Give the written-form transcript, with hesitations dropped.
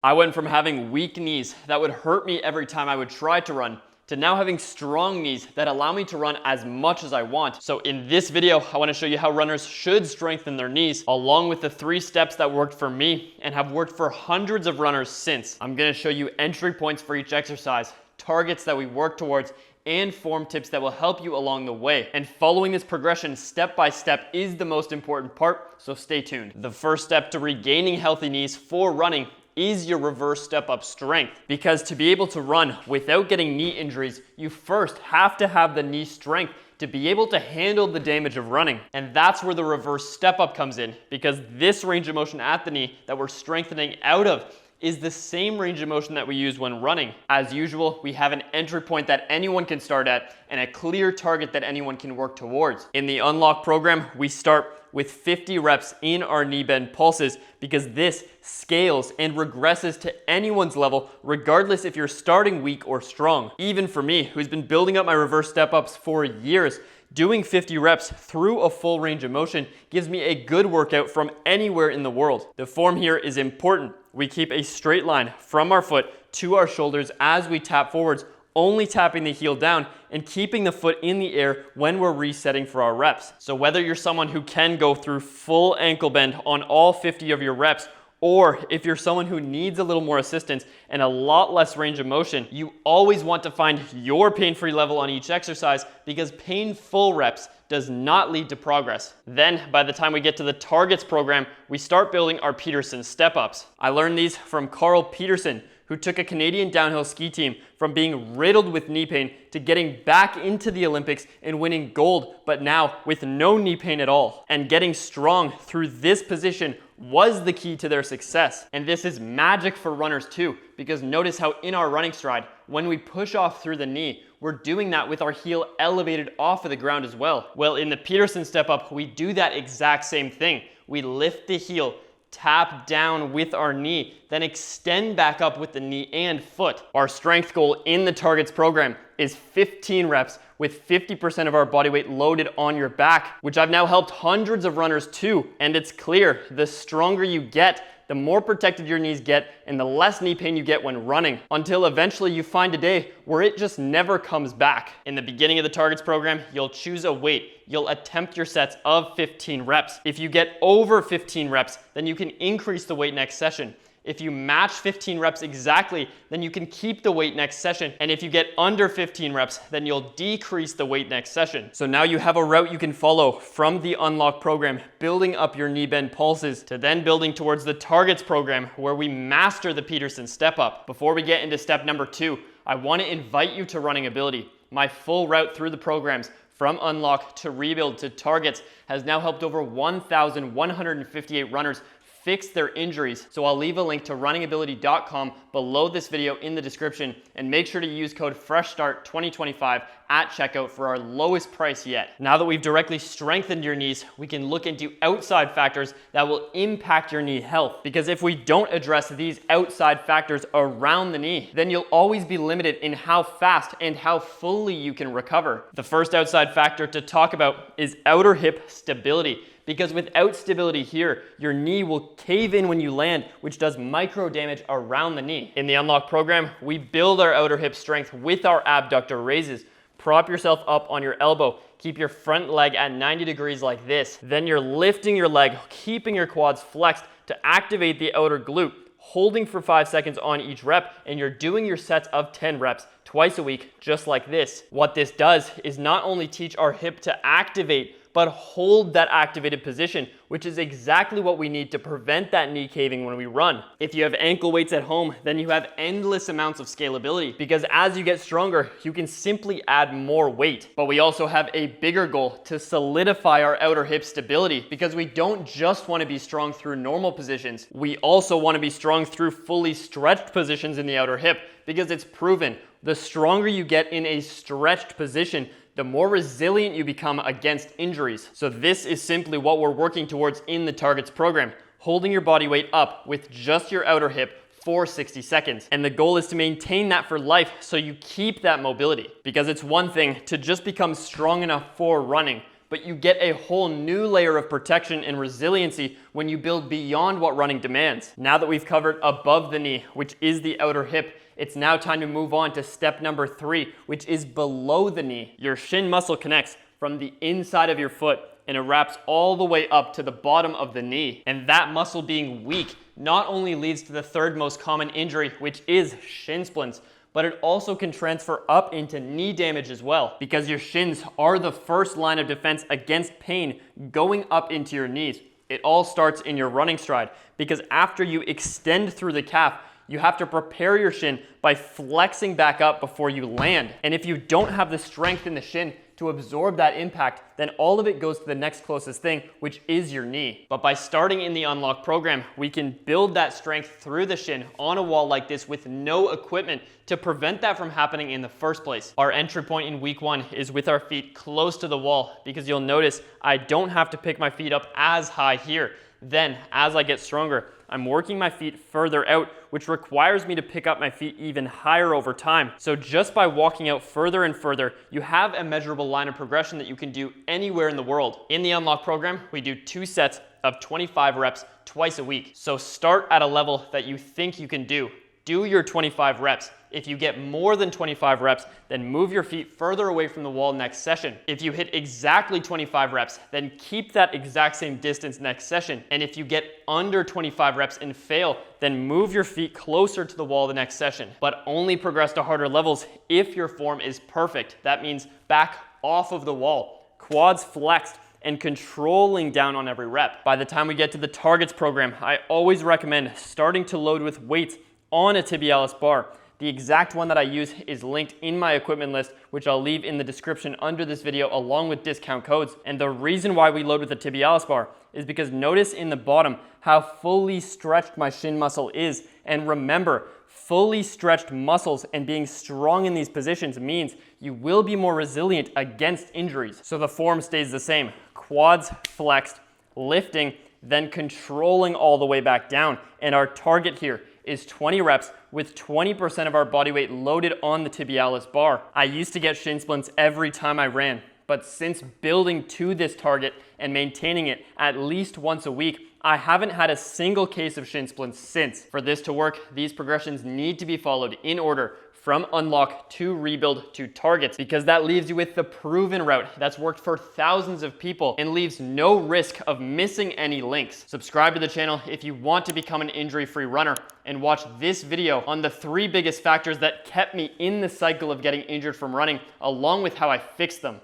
I went from having weak knees that would hurt me every time I would try to run to now having strong knees that allow me to run as much as I want. So in this video, I want to show you how runners should strengthen their knees, along with the 3 steps that worked for me and have worked for hundreds of runners since. I'm going to show you entry points for each exercise, targets that we work towards, and form tips that will help you along the way. And following this progression step by step is the most important part, so stay tuned. The first step to regaining healthy knees for running is your reverse step up strength. Because to be able to run without getting knee injuries, you first have to have the knee strength to be able to handle the damage of running. And that's where the reverse step up comes in, because this range of motion at the knee that we're strengthening out of is the same range of motion that we use when running. As usual, we have an entry point that anyone can start at and a clear target that anyone can work towards. In the Unlock program, we start with 50 reps in our knee bend pulses because this scales and regresses to anyone's level regardless if you're starting weak or strong. Even for me, who's been building up my reverse step ups for years, doing 50 reps through a full range of motion gives me a good workout from anywhere in the world. The form here is important. We keep a straight line from our foot to our shoulders as we tap forwards, only tapping the heel down and keeping the foot in the air when we're resetting for our reps. So whether you're someone who can go through full ankle bend on all 50 of your reps, or if you're someone who needs a little more assistance and a lot less range of motion, you always want to find your pain-free level on each exercise because painful reps does not lead to progress. Then, by the time we get to the targets program, we start building our Peterson Step Ups. I learned these from Carl Peterson, who took a Canadian downhill ski team from being riddled with knee pain to getting back into the Olympics and winning gold, but now with no knee pain at all. And getting strong through this position was the key to their success. And this is magic for runners too, because notice how in our running stride, when we push off through the knee, we're doing that with our heel elevated off of the ground as well. Well, in the Peterson Step Up, we do that exact same thing. We lift the heel, tap down with our knee, then extend back up with the knee and foot. Our strength goal in the targets program is 15 reps with 50% of our body weight loaded on your back, which I've now helped hundreds of runners too. And it's clear, the stronger you get, the more protected your knees get and the less knee pain you get when running, until eventually you find a day where it just never comes back. In the beginning of the targets program, you'll choose a weight. You'll attempt your sets of 15 reps. If you get over 15 reps, then you can increase the weight next session. If you match 15 reps exactly, then you can keep the weight next session. And if you get under 15 reps, then you'll decrease the weight next session. So now you have a route you can follow from the Unlock program, building up your knee bend pulses, to then building towards the targets program where we master the Peterson Step Up. Before we get into step number 2, I want to invite you to Running Ability. My full route through the programs from Unlock to Rebuild to Targets has now helped over 1,158 runners fix their injuries. So I'll leave a link to runningability.com below this video in the description, and make sure to use code FRESHSTART2025 at checkout for our lowest price yet. Now that we've directly strengthened your knees, we can look into outside factors that will impact your knee health. Because if we don't address these outside factors around the knee, then you'll always be limited in how fast and how fully you can recover. The first outside factor to talk about is outer hip stability. Because without stability here, your knee will cave in when you land, which does micro damage around the knee. In the Unlock program, we build our outer hip strength with our abductor raises. Prop yourself up on your elbow. Keep your front leg at 90 degrees like this. Then you're lifting your leg, keeping your quads flexed to activate the outer glute, holding for 5 seconds on each rep, and you're doing your sets of 10 reps twice a week, just like this. What this does is not only teach our hip to activate, but hold that activated position, which is exactly what we need to prevent that knee caving when we run. If you have ankle weights at home, then you have endless amounts of scalability, because as you get stronger, you can simply add more weight. But we also have a bigger goal to solidify our outer hip stability, because we don't just want to be strong through normal positions. We also want to be strong through fully stretched positions in the outer hip, because it's proven the stronger you get in a stretched position, the more resilient you become against injuries. So this is simply what we're working towards in the Targets program, holding your body weight up with just your outer hip for 60 seconds. And the goal is to maintain that for life so you keep that mobility. Because it's one thing to just become strong enough for running, but you get a whole new layer of protection and resiliency when you build beyond what running demands. Now that we've covered above the knee, which is the outer hip, it's now time to move on to step number 3, which is below the knee. Your shin muscle connects from the inside of your foot and it wraps all the way up to the bottom of the knee. And that muscle being weak not only leads to the third most common injury, which is shin splints, but it also can transfer up into knee damage as well, because your shins are the first line of defense against pain going up into your knees. It all starts in your running stride, because after you extend through the calf, you have to prepare your shin by flexing back up before you land. And if you don't have the strength in the shin to absorb that impact, then all of it goes to the next closest thing, which is your knee. But by starting in the Unlock program, we can build that strength through the shin on a wall like this with no equipment to prevent that from happening in the first place. Our entry point in week 1 is with our feet close to the wall, because you'll notice I don't have to pick my feet up as high here. Then, as I get stronger, I'm working my feet further out, which requires me to pick up my feet even higher over time. So just by walking out further and further, you have a measurable line of progression that you can do anywhere in the world. In the Unlock program, we do 2 sets of 25 reps twice a week. So start at a level that you think you can do. Do your 25 reps. If you get more than 25 reps, then move your feet further away from the wall next session. If you hit exactly 25 reps, then keep that exact same distance next session. And if you get under 25 reps and fail, then move your feet closer to the wall the next session. But only progress to harder levels if your form is perfect. That means back off of the wall, quads flexed, and controlling down on every rep. By the time we get to the targets program, I always recommend starting to load with weights on a tibialis bar. The exact one that I use is linked in my equipment list, which I'll leave in the description under this video along with discount codes. And the reason why we load with a tibialis bar is because notice in the bottom how fully stretched my shin muscle is. And remember, fully stretched muscles and being strong in these positions means you will be more resilient against injuries. So the form stays the same. Quads flexed, lifting, then controlling all the way back down. And our target here is 20 reps with 20% of our body weight loaded on the tibialis bar. I used to get shin splints every time I ran, but since building to this target and maintaining it at least once a week, I haven't had a single case of shin splints since. For this to work, these progressions need to be followed in order from unlock to rebuild to targets, because that leaves you with the proven route that's worked for thousands of people and leaves no risk of missing any links. Subscribe to the channel if you want to become an injury-free runner, and watch this video on the 3 biggest factors that kept me in the cycle of getting injured from running, along with how I fixed them.